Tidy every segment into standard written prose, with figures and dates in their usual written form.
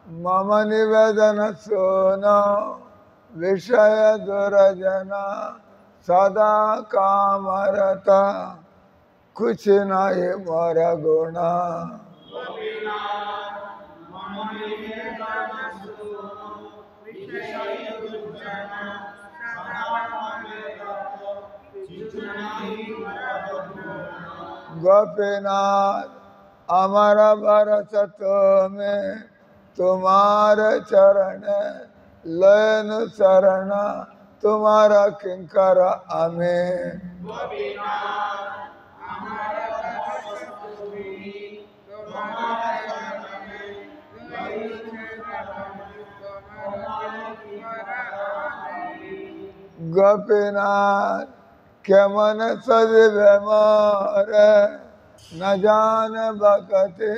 मम निवेदन सुनो विषय दुर्जना सदा कामरता कुछ नहीं मोर गुणा गोपीनाथ अमर भरत तुम्हें तुम्हारे चरण लयन शरण तुम्हारा किंकर अमे गोपीनाथ के मन सजीव मोर न जान भगति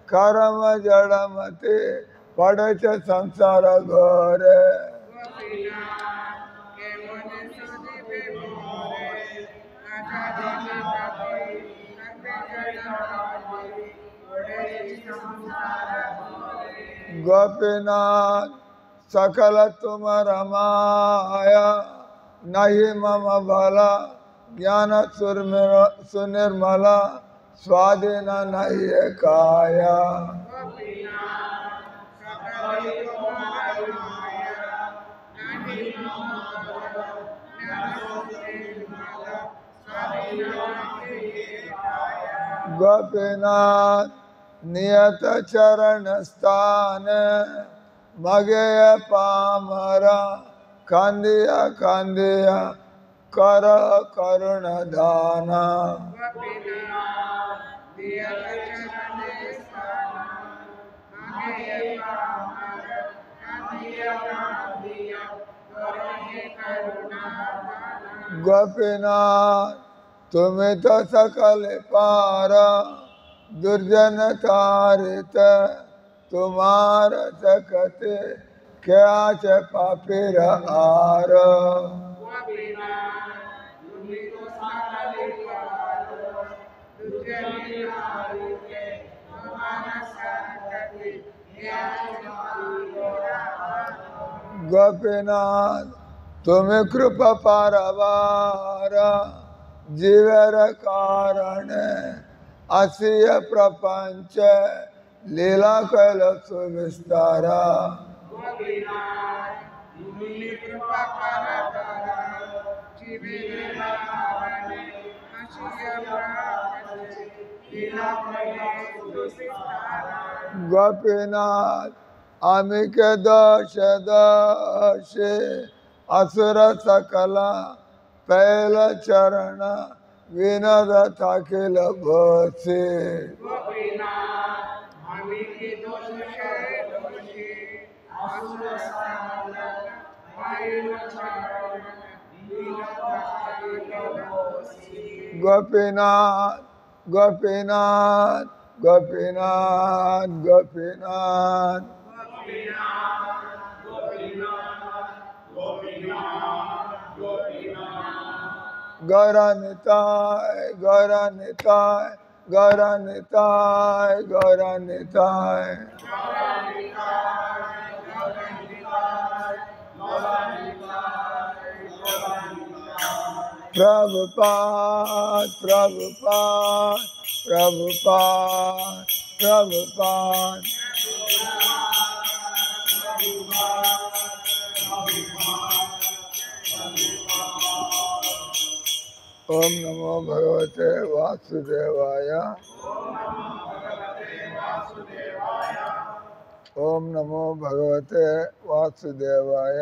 कर्म जड़मति पड़े संसार घोर गोपीनाथ सकल तुम्हारा माया नहीं मम भला ज्ञान सुनिर्मला स्वाधीन नहीं है काया गोपीनाथ नियत चरण स्थान मगे पामरा कांदिया कांदिया कर करुण दाना गोपीनाथ तुम्हें तो सकल पारा दुर्जन तारित तुम्हार सकते क्या च पापीर आर गोपीनाथ तुम्हें कृपा पारवारा जीवर कारण असीय प्रपंच लीला कैल सुविस्तारा गोपीनाथ अमिक दोष दोष असुर सकला पहल चरण विनद थाकिल भोसे गोपीनाथ गोपीनाथ गोपीनाथ गोपीनाथ गौरानिताय गौरानिताय गौरानिताय गौरानिताय प्रभुपाद प्रभुपाद प्रभुपाद प्रभुपाद ओम नमो भगवते वासुदेवाय ओम नमो भगवते वासुदेवाय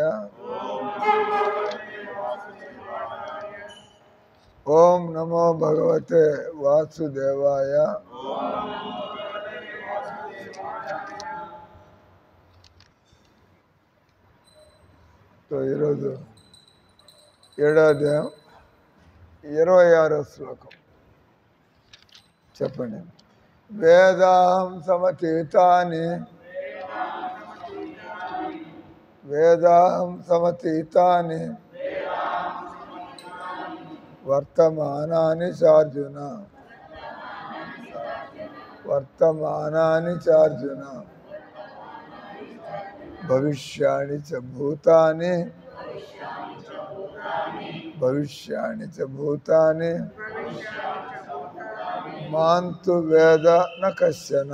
ओम नमो भगवते वासुदेवाय तो ఈరోజు 7వ అధ్యాయం 26వ శ్లోకం చెప్పండి. వేదాం సమతీతాని వేదాం సమతీతాని వర్తమానాని చార్జున వర్తమానాని చార్జున భవిష్యాణి చ భూతాని భవిష్యాణి చ భూతాని మాంతు వేద న కశ్చన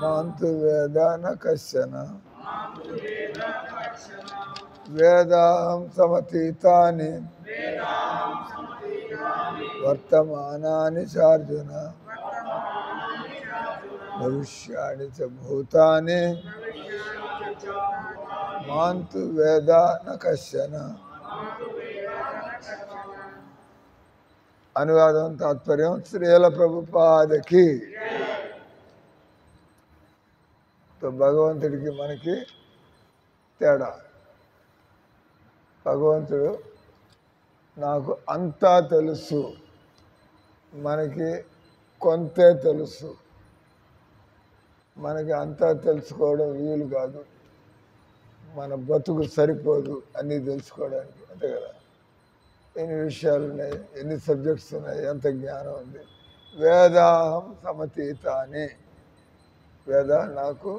మాంతు వేద న కశ్చన వేదాహం సమతీతాని వర్తమానాని చార్జున భవిష్యాణి చ భూతాని మాంతు వేద న కశ్చన. అనువాదం తాత్పర్యం శ్రీల ప్రభుపాదకి. భగవంతుడికి మనకి తేడా. భగవంతుడు నాకు అంతా తెలుసు, మనకి కొంతే తెలుసు. మనకి అంతా తెలుసుకోవడం వీలు కాదు, మన బతుకు సరిపోదు అన్నీ తెలుసుకోవడానికి. అంతే కదా, ఎన్ని విషయాలు ఉన్నాయి, ఎన్ని సబ్జెక్ట్స్ ఉన్నాయి, ఎంత జ్ఞానం ఉంది. వేదాహం సమతీతాని, వేద నాకు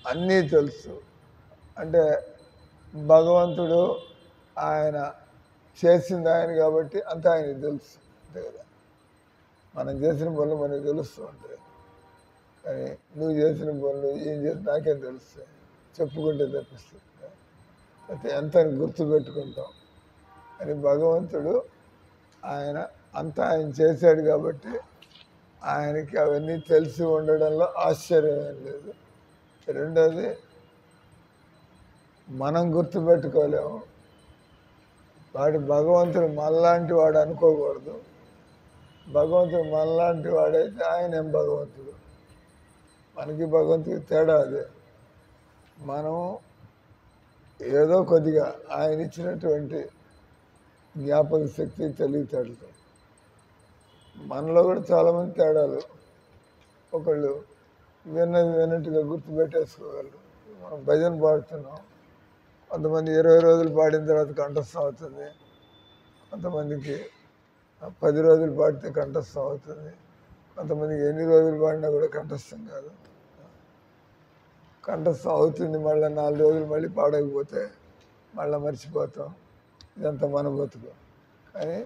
అన్నీ తెలుసు అంటే భగవంతుడు ఆయన చేసింది ఆయన కాబట్టి అంతా ఆయనకి తెలుసు. అంతే కదా, మనం చేసిన పనులు మనకు తెలుస్తూ ఉంటాయి, కానీ నువ్వు చేసిన పనులు ఏం చేసి నాకేం తెలుస్తాయి, చెప్పుకుంటే తప్పిస్తుంది. అయితే ఎంత గుర్తుపెట్టుకుంటాం అని భగవంతుడు ఆయన అంతా ఆయన చేశాడు కాబట్టి ఆయనకి అవన్నీ తెలిసి ఉండడంలో ఆశ్చర్యం ఏం లేదు. రెండోది, మనం గుర్తుపెట్టుకోలేము. భగవంతుడు మనలాంటి వాడు అనుకోకూడదు. భగవంతుడు మనలాంటి వాడైతే ఆయన ఏం భగవంతుడు. మనకి భగవంతుడికి తేడా అదే. మనం ఏదో కొద్దిగా ఆయన ఇచ్చినటువంటి జ్ఞాపక శక్తి, తెలివితేటలు. మనలో కూడా చాలామంది తేడాలు. ఒకళ్ళు విన్నది విన్నట్టుగా గుర్తుపెట్టేసుకోగలరు. మనం భజన పాడుతున్నాం, కొంతమంది 20 రోజులు పాడిన తర్వాత కంఠస్థం అవుతుంది, కొంతమందికి 10 రోజులు పాడితే కంఠస్థం అవుతుంది, కొంతమందికి ఎన్ని రోజులు పాడినా కూడా కంఠస్థం కాదు. కంఠస్థం అవుతుంది, మళ్ళీ 4 రోజులు మళ్ళీ పాడకపోతే మళ్ళీ మర్చిపోతాం. ఇదంతా మన బతుకు. కానీ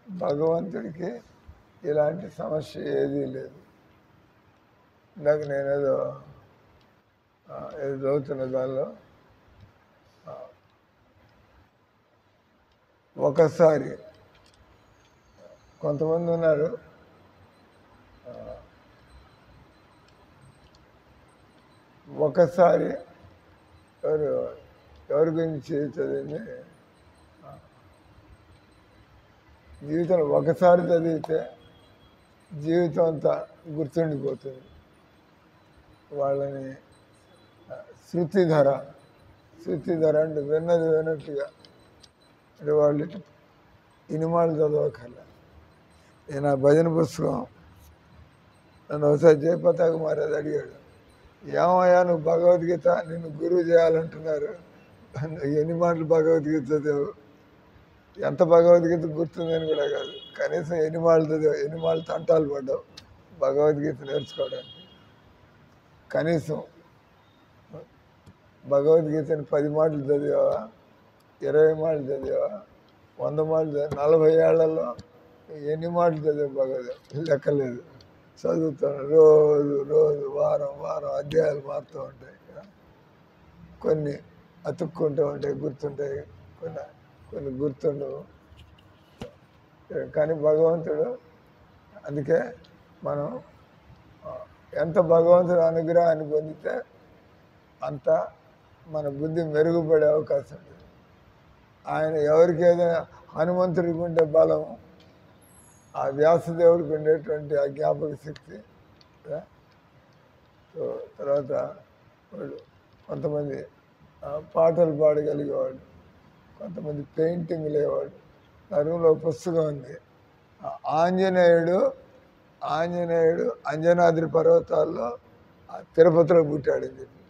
భగవంతుడికి ఇలాంటి సమస్య ఏదీ లేదు. ఇందాక నేనేదో చదువుతున్న దానిలో ఒకసారి కొంతమంది ఉన్నారు, ఒకసారి ఎవరి గురించి చదివింది, జీవితంలో ఒకసారి చదివితే జీవితం అంతా గుర్తుండిపోతుంది. వాళ్ళని శృతిధర అంటే విన్నది విన్నట్టుగా, అంటే వాళ్ళు ఇనిమాలు చదవకల్లా. నేను ఆ భజన పుస్తకం నన్ను ఒకసారి జయపతాక మహారాజ్ అడిగాడు, ఏమయ్యా నువ్వు భగవద్గీత నిన్ను గురువు చేయాలంటున్నారు, ఎన్ని మాటలు భగవద్గీత చదివావు, ఎంత భగవద్గీత గుర్తుందని కూడా కాదు, కనీసం ఎన్ని మాటలు చదివావు, ఎన్ని మాటలు తంటాలు పడ్డావు భగవద్గీత నేర్చుకోవడానికి. కనీసం భగవద్గీతని 10 మాటలు చదివావా, 20 మాటలు చదివావా, 100 మాటలు చదివా, 40 ఏళ్లలో ఎన్ని మాటలు చదివా భగవద్గీత లెక్కలేదు. చదువుతాను రోజు వారం అధ్యాయాలు మారుతూ ఉంటాయి, కొన్ని అతుక్కుంటూ ఉంటాయి, గుర్తుంటాయి, కొన్ని గుర్తుండవు. కానీ భగవంతుడు, అందుకే మనం ఎంత భగవంతుడు అనుగ్రహాన్ని పొందితే అంత మన బుద్ధి మెరుగుపడే అవకాశం ఉంది. ఆయన ఎవరికి ఏదైనా, హనుమంతుడికి ఉండే బలం, ఆ వ్యాసదేవుడికి ఉండేటువంటి ఆ జ్ఞాపక శక్తి. తర్వాత వాళ్ళు కొంతమంది పాటలు పాడగలిగేవాడు, కొంతమంది పెయింటింగ్ లేవాడు. నా రూమ్లో పుస్తకం ఉంది, ఆంజనేయుడు అంజనాద్రి పర్వతాల్లో తిరుపతిలో పుట్టాడని చెప్పి.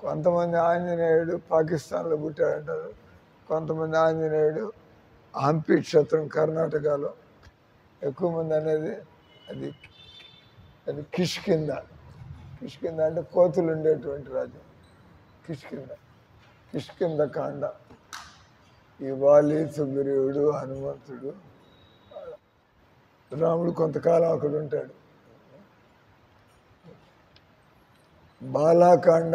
కొంతమంది ఆంజనేయుడు పాకిస్తాన్లో పుట్టాడంటారు, కొంతమంది ఆంజనేయుడు హంపి క్షేత్రం కర్ణాటకలో, ఎక్కువ మంది అనేది అది కిష్కింద కిష్కింద అంటే కోతులు ఉండేటువంటి రాజ్యం. కిష్కింద కాండ. ఈ వాలి, సుగ్రీవుడు, హనుమంతుడు, రాముడు కొంతకాలం అక్కడ ఉంటాడు. బాలాకాండ,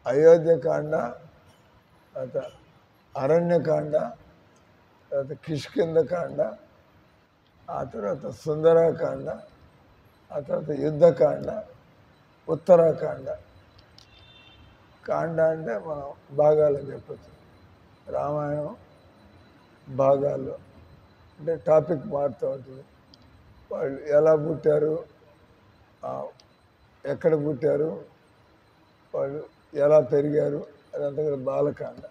అయోధ్యకాండ, తర్వాత అరణ్యకాండ, తర్వాత కిష్కిందకాండ, ఆ తర్వాత సుందరాకాండ, ఆ తర్వాత యుద్ధకాండ, ఉత్తరాకాండ. కాండ అంటే మనం భాగాలని చెప్పచ్చు. రామాయణం భాగాల్లో అంటే టాపిక్ మారుతూ ఉంటుంది. వాళ్ళు ఎలా పుట్టారు, ఎక్కడ పుట్టారు, వాళ్ళు ఎలా పెరిగారు, అదంతా కూడా బాలకాండ.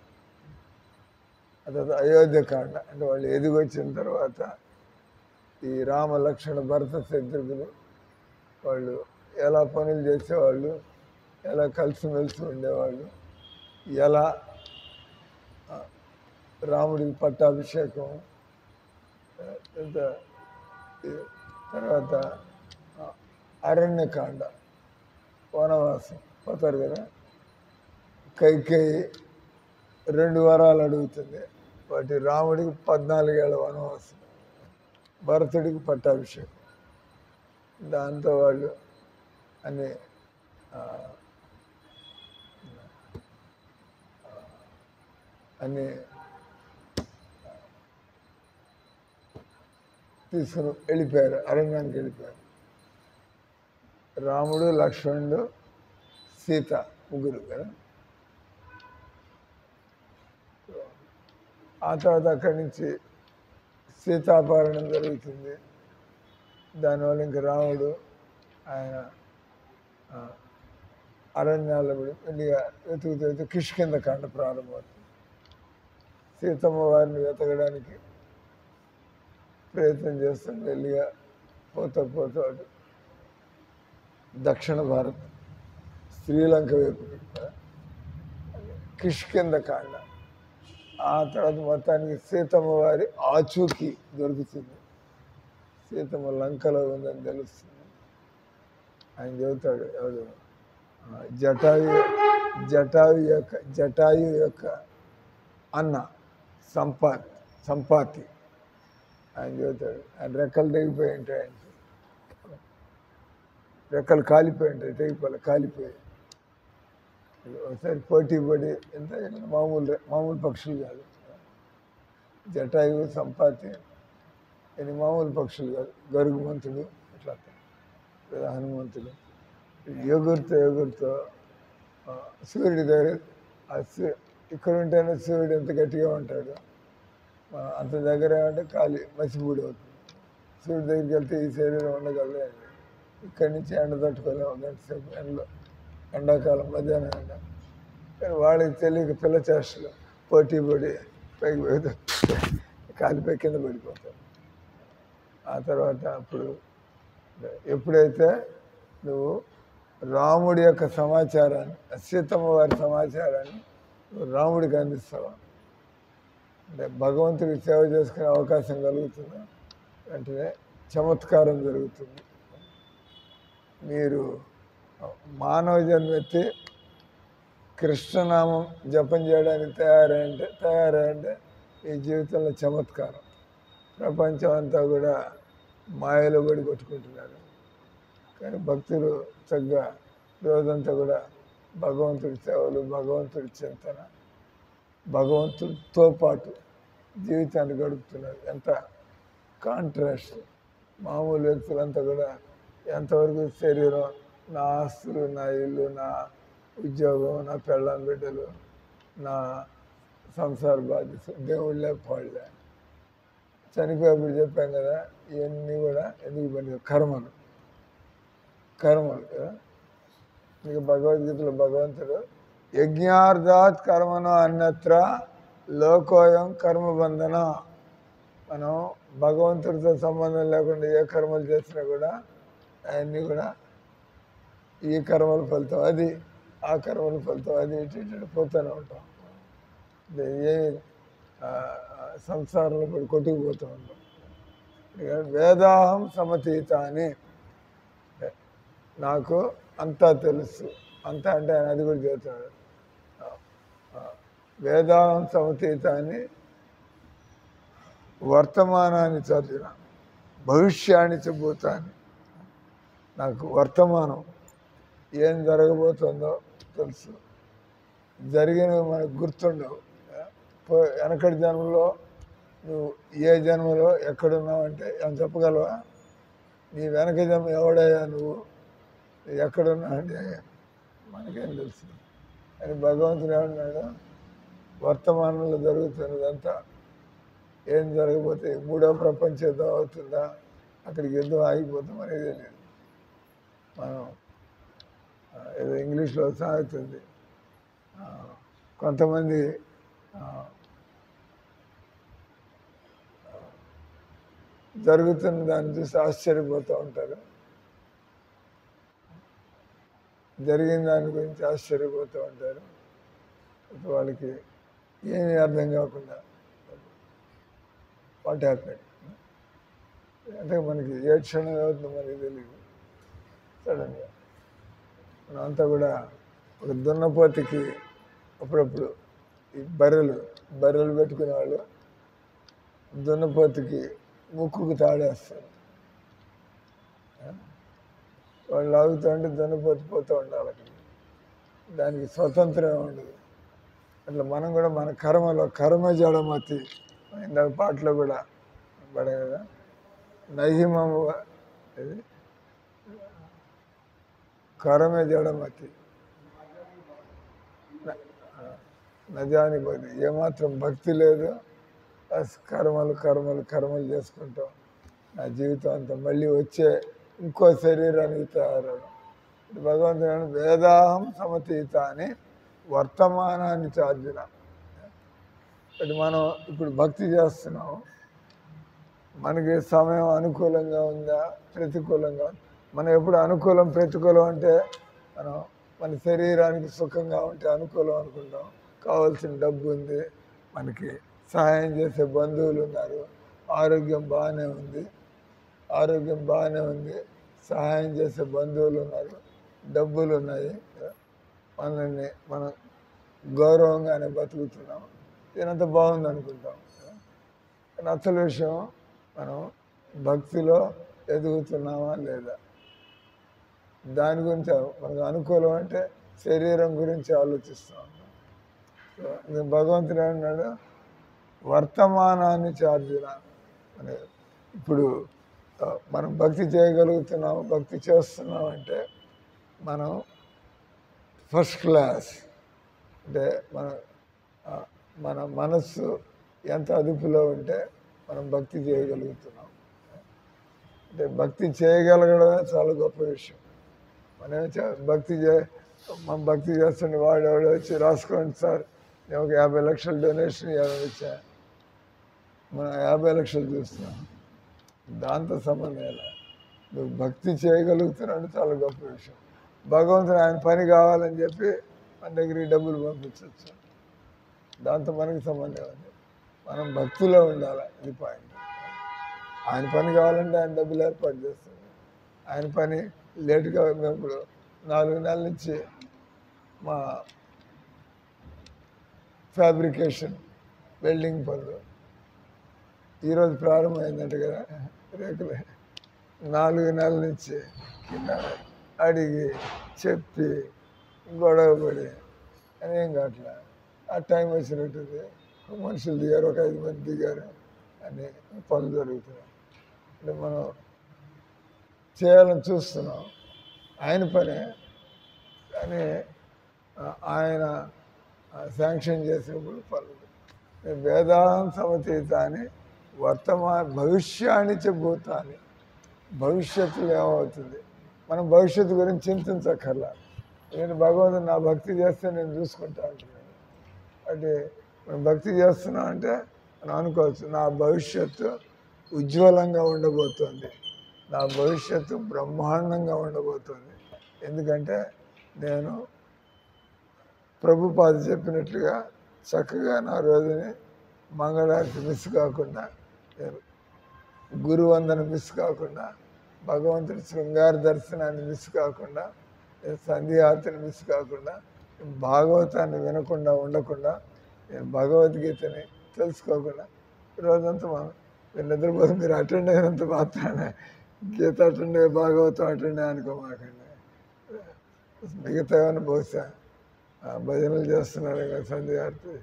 అదే అయోధ్యకాండ అంటే వాళ్ళు ఎదిగొచ్చిన తర్వాత ఈ రామ, లక్ష్మణ, భరత, శత్రుఘ్నులు వాళ్ళు ఎలా పనులు చేసేవాళ్ళు, ఎలా కలిసిమెలిసి ఉండేవాళ్ళు, ఎలా రాముడికి పట్టాభిషేకం, తర్వాత అరణ్యకాండ, వనవాసం పోతారు కదా. కైకేయి 2 వరాలు అడుగుతుంది. వాటి రాముడికి 14 ఏళ్ళ వనవాసం, భరతుడికి పట్టాభిషేకం. దాంతో వాళ్ళు అన్ని తీసుకుని వెళ్ళిపోయారు, అరణ్యానికి వెళ్ళిపోయారు. రాముడు, లక్ష్మణుడు, సీత, ముగ్గురు కదా. ఆ తర్వాత అక్కడి నుంచి సీతాపహరణం జరుగుతుంది. దానివల్ల ఇంక రాముడు ఆయన అరణ్యాల్లో వెళ్ళిగా వెతుకుతూ కిష్కిందకాండ ప్రారంభమవుతుంది. సీతమ్మ వారిని వెతకడానికి ప్రయత్నం చేస్తాం. వెళ్ళిగా పోతూ దక్షిణ భారత్, శ్రీలంక వైపు కిష్కిందకాండ. ఆ తర్వాత మొత్తానికి సీతమ్మ వారి ఆచూకీ దొరుకుతుంది. సీతమ్మ లంకలో ఉందని తెలుస్తుంది. ఆయన చెబుతాడు, ఎవడు జటాయు యొక్క అన్న సంపాతి ఆయన చెబుతాడు. ఆయన రెక్కలు తెగిపోయి ఉంటాయి, ఆయన రెక్కలు కాలిపోయి ఉంటాయి, కాలిపోయి ఒకసారి పోటీ పడి ఎంత మామూలు పక్షులు కాదు. జటాయు, సంపాతి ఇది మామూలు పక్షులు కాదు. గరుగుమంతుడు ఇట్లా, లేదా హనుమంతుడు ఎగురుతో సూర్యుడి దగ్గర ఇక్కడ ఉంటేనే సూర్యుడు ఎంత గట్టిగా ఉంటాడు, అంత దగ్గర అంటే కాలి మసిపూడి అవుతుంది. సూర్యుడి దగ్గరికి వెళ్తే ఈ శరీరం ఉండగలదు. ఇక్కడి నుంచి ఎండ తట్టుకోలేము, గంట సేపు ఎండలో, ఎండాకాలం మధ్యాహ్నం ఎండ. కానీ వాళ్ళకి తెలియక పిల్ల చేష్టలు పోటీ పడి పైకి పోతే కాలిపోయి కింద పడిపోతారు. ఆ తర్వాత అప్పుడు ఎప్పుడైతే నువ్వు రాముడి యొక్క సమాచారాన్ని, సీతమ్మ వారి సమాచారాన్ని నువ్వు రాముడికి అందిస్తావా, అంటే భగవంతుడికి సేవ చేసుకునే అవకాశం కలుగుతుందా, వెంటనే చమత్కారం జరుగుతుంది. మీరు మానవ జన్మెత్తి కృష్ణనామం జపం చేయడానికి తయారంటే ఈ జీవితంలో చమత్కారం. ప్రపంచం అంతా కూడా మాయలో పడి కొట్టుకుంటున్నారు. కానీ భక్తులు చక్కగా రోజంతా కూడా భగవంతుడి సేవలు, భగవంతుడి చింతన, భగవంతుడితో పాటు జీవితాన్ని గడుపుతున్నారు. ఎంత కాంట్రాస్ట్. మామూలు వ్యక్తులంతా కూడా ఎంతవరకు శరీరం, నా ఆస్తులు, నా ఇల్లు, నా ఉద్యోగం, నా పెళ్ళాం బిడ్డలు, నా సంసార బాధ్యత, దేవుళ్ళే పాళ్ళే. చనిపోయేప్పుడు చెప్పాం కదా, ఇవన్నీ కూడా ఎందుకు పని కర్మలు కదా. మీకు భగవద్గీతలో భగవంతుడు యజ్ఞార్థాత్ కర్మను అన్యత్ర లోకోయం కర్మబంధన. మనం భగవంతుడితో సంబంధం లేకుండా ఏ కర్మలు చేసినా కూడా అవన్నీ కూడా ఈ కర్మల ఫలితం అది, ఆ కర్మల ఫలితం అది, ఇటు పోతూనే ఉంటాం. ఏ సంసారంలో పడి కొట్టుకుపోతూ ఉంటాం. వేదాహం సమతీత అని నాకు అంతా తెలుసు. అంతా అంటే ఆయన అది కూడా చెబుతాడు. వేదాంతం సమతీతాన్ని వర్తమానాన్ని చదివిన భవిష్యాన్ని చెబుతాను. నాకు వర్తమానం ఏం జరగబోతుందో తెలుసు. జరిగినవి మనకు గుర్తుండవు. వెనకటి జన్మలో నువ్వు ఏ జన్మలో ఎక్కడున్నావు అంటే ఏం చెప్పగలవా? నీ వెనక జన్మ ఎవడయ్యా నువ్వు ఎక్కడున్నా అంటే మనకేం తెలుసు. అని భగవంతుడు ఏమన్నాడు? వర్తమానంలో జరుగుతున్నదంతా ఏం జరగబోతే మూడో ప్రపంచ యుద్ధం అవుతుందా, అక్కడికి యుద్ధం ఆగిపోతాం అనేది తెలియదు. మనం ఏదో ఇంగ్లీష్లో సాగుతుంది. కొంతమంది జరుగుతున్న దాన్ని చూసి ఆశ్చర్యపోతూ ఉంటారు. జరిగిన దాని గురించి ఆశ్చర్యపోతూ ఉంటారు. వాళ్ళకి ఏమీ అర్థం కాకుండా వాట్ హ్యాపెండ్ అంటే మనకి ఏ క్షణం అవుతుందో మనకి తెలియదు. సడన్గా మనం అంతా కూడా ఒక దున్నపోతికి అప్పుడప్పుడు ఈ బర్రెలు పెట్టుకునే వాళ్ళు దున్నపోతికి ముక్కుకు తాడేస్తారు. వాళ్ళు లాగుతూ ఉంటే దున్నపోతు పోతూ ఉండాలి. అక్కడ దానికి స్వతంత్రం ఉండదు. అట్లా మనం కూడా మన కర్మ జడమతి ఇందాక పాటలో కూడా పడే కదా, నహిమము ఇది కర్మే జడమతి నజాని పోతే ఏమాత్రం భక్తి లేదు. కర్మలు చేసుకుంటాం. నా జీవితం అంతా మళ్ళీ వచ్చే ఇంకో శరీరానికి తయారవడం. భగవంతుడు వేదాహం సమతీత అని వర్తమానాన్ని చార్జిన. అది మనం ఇప్పుడు భక్తి చేస్తున్నాం. మనకి సమయం అనుకూలంగా ఉందా, ప్రతికూలంగా? మనం ఎప్పుడు అనుకూలం ప్రతికూలం అంటే మన శరీరానికి సుఖంగా ఉంటే అనుకూలం అనుకుంటాం. కావాల్సిన డబ్బు ఉంది, మనకి సహాయం చేసే బంధువులు ఉన్నారు, ఆరోగ్యం బాగానే ఉంది, సహాయం చేసే బంధువులు ఉన్నారు, డబ్బులు ఉన్నాయి, మనం గౌరవంగానే బతుకుతున్నాం, ఇదంత బాగుంది అనుకుంటాం. కానీ అసలు విషయం మనం భక్తిలో ఎదుగుతున్నామా లేదా దాని గురించి. మనకు అనుకూలం అంటే శరీరం గురించి ఆలోచిస్తాం. భగవంతుడు అన్నాడు వర్తమానాన్ని చార్జిన. ఇప్పుడు మనం భక్తి చేయగలుగుతున్నాము, భక్తి చేస్తున్నాం అంటే మనం ఫస్ట్ క్లాస్. అంటే మన మనస్సు ఎంత అదుపులో ఉంటే మనం భక్తి చేయగలుగుతున్నాం. అంటే భక్తి చేయగలగడమే చాలా గొప్ప విషయం. మనం భక్తి చేస్తుండే వాడు వచ్చి రాసుకోండి సార్, నేను ఒక 50 లక్షలు డొనేషన్ ఇచ్చా, మనం 50 లక్షలు చూస్తున్నాం. దాంతో సంబంధం నువ్వు భక్తి చేయగలుగుతున్నాడు చాలా గొప్ప విషయం. భగవంతుడు ఆయన పని కావాలని చెప్పి మన దగ్గరికి డబ్బులు పంపించవచ్చు. దాంతో మనకి సంబంధం ఉంది. మనం భక్తిలో ఉండాలి. ఇది పాయింట్. ఆయన పని కావాలంటే ఆయన డబ్బులు ఏర్పాటు చేస్తాడు. ఆయన పని లేటుగా ఇప్పుడు 4 నెలల నుంచి మా ఫ్యాబ్రికేషన్ వెల్డింగ్ పనులు ఈరోజు ప్రారంభమైందంట కదా, రేకులే 4 నెలల నుంచి కింద అడిగి చెప్పి గొడవ పడి అనేం కావట్లే. ఆ టైం వచ్చినట్టుంది. మనుషులు దిగారు, ఒక 5 మంది దిగారు, అని పనులు జరుగుతున్నాయి. అంటే మనం చేయాలని చూస్తున్నాం, ఆయన పనే. కానీ ఆయన శాంక్షన్ చేసినప్పుడు పనులు వేదాంతం సమతీత అని భవిష్యాన్ని చెబుతాని. భవిష్యత్తులో ఏమవుతుంది మనం భవిష్యత్తు గురించి చింతించక్కర్లా. నేను భగవంతుడు నా భక్తి చేస్తే నేను చూసుకుంటా అంటున్నాను. అంటే మనం భక్తి చేస్తున్నాం అంటే మనం అనుకోవచ్చు నా భవిష్యత్తు ఉజ్వలంగా ఉండబోతుంది, నా భవిష్యత్తు బ్రహ్మాండంగా ఉండబోతుంది. ఎందుకంటే నేను ప్రభుపాద చెప్పినట్లుగా చక్కగా నా రోజుని మంగళారతి మిస్ కాకుండా, నేను గురువందన మిస్ కాకుండా భగవంతుడి శృంగార దర్శనాన్ని మిస్ కాకుండా, సంధ్యార్తిని మిస్ కాకుండా, భాగవతాన్ని వినకుండా ఉండకుండా, నేను భగవద్గీతని తెలుసుకోకుండా రోజంతా మీరు నిద్రపోతే మీరు అటెండ్ అయినంత మాత్రాన గీత అటెండ్ అయ్యే భాగవతం అటెండ్ అనుకోమాకండి. మిగతా ఏమైనా బహుశా భజనలు చేస్తున్నారు కదా సంధ్యార్తి.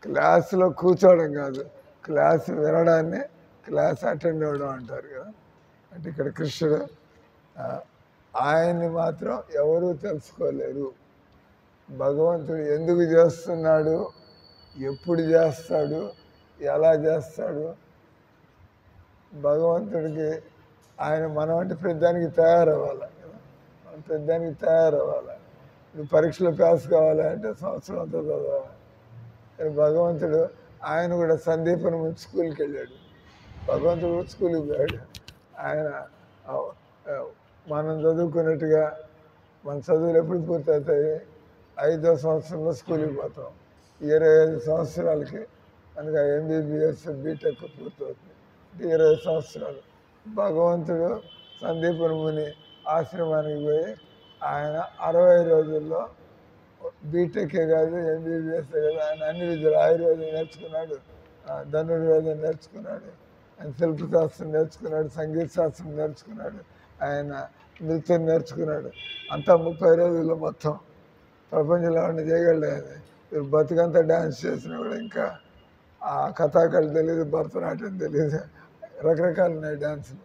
క్లాసులో కూర్చోవడం కాదు, క్లాస్ వినడాన్ని క్లాస్ అటెండ్ అవ్వడం అంటారు కదా. అంటే ఇక్కడ కృష్ణుడు ఆయన్ని మాత్రం ఎవరూ తెలుసుకోలేరు. భగవంతుడు ఎందుకు చేస్తున్నాడు, ఎప్పుడు చేస్తాడు, ఎలా చేస్తాడు, భగవంతుడికి ఆయన మనం అంటే పెద్దానికి తయారవ్వాలి కదా. మనం పెద్దానికి తయారవ్వాలి. నువ్వు పరీక్షలో పాస్ కావాలంటే సంవత్సరం అంతా చదవాలి. భగవంతుడు ఆయన కూడా సందీపని ముందు స్కూల్కి వెళ్ళాడు. భగవంతుడు కూడా స్కూల్కి పోయాడు. ఆయన మనం చదువుకున్నట్టుగా మన చదువులు ఎప్పుడు పూర్తవుతాయి? 5వ సంవత్సరంలో స్కూల్కి పోతాం. 25 సంవత్సరాలకి మనకి MBBS బీటెక్ పూర్తవుతుంది. 20 సంవత్సరాలు. భగవంతుడు సందీపని ముని ఆశ్రమానికి పోయి ఆయన 60 రోజుల్లో బీటెక్కే కాదు, MBBS కాదు, ఆయన అన్ని విద్యలు ఆయుర్వేదం నేర్చుకున్నాడు, ధనుర్వేదం నేర్చుకున్నాడు, ఆయన శిల్పశాస్త్రం నేర్చుకున్నాడు, సంగీత శాస్త్రం నేర్చుకున్నాడు, ఆయన నృత్యం నేర్చుకున్నాడు. అంతా 30 రోజుల్లో మొత్తం ప్రపంచంలో అవన్నీ చేయగలలేదు. మీరు బతుకంతా డ్యాన్స్ చేసినా కూడా ఇంకా ఆ కథాకళి తెలియదు, భరతనాట్యం తెలియదు, రకరకాలు ఉన్నాయి డ్యాన్సులు.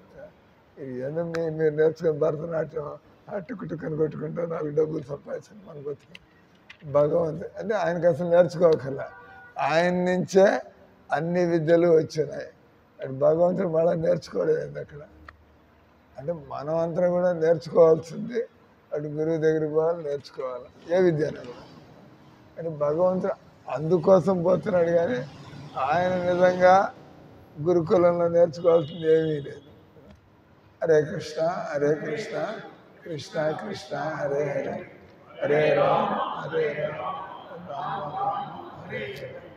ఏదో మీరు నేర్చుకుని భరతనాట్యం టుక్కుని కొట్టుకుంటూ 4 డబ్బులు సంపాదించండి మన బతుకు. భగవంతుడు అంటే ఆయనకు అసలు నేర్చుకోకల, ఆయన నుంచే అన్ని విద్యలు వచ్చినాయి. అది భగవంతుడు మళ్ళీ నేర్చుకోలేదు అక్కడ. అంటే మనం అంతా కూడా నేర్చుకోవాల్సింది అటు గురువు దగ్గరికి పోవాలి, నేర్చుకోవాలి ఏ విద్యను కూడా. కానీ భగవంతుడు అందుకోసం పోతున్నాడు. కానీ ఆయన నిజంగా గురుకులంలో నేర్చుకోవాల్సింది ఏమీ లేదు. హరే కృష్ణ హరే కృష్ణ కృష్ణ కృష్ణ హరే హరే హరే రామ హరే రామ రామ రామ హరే హరే.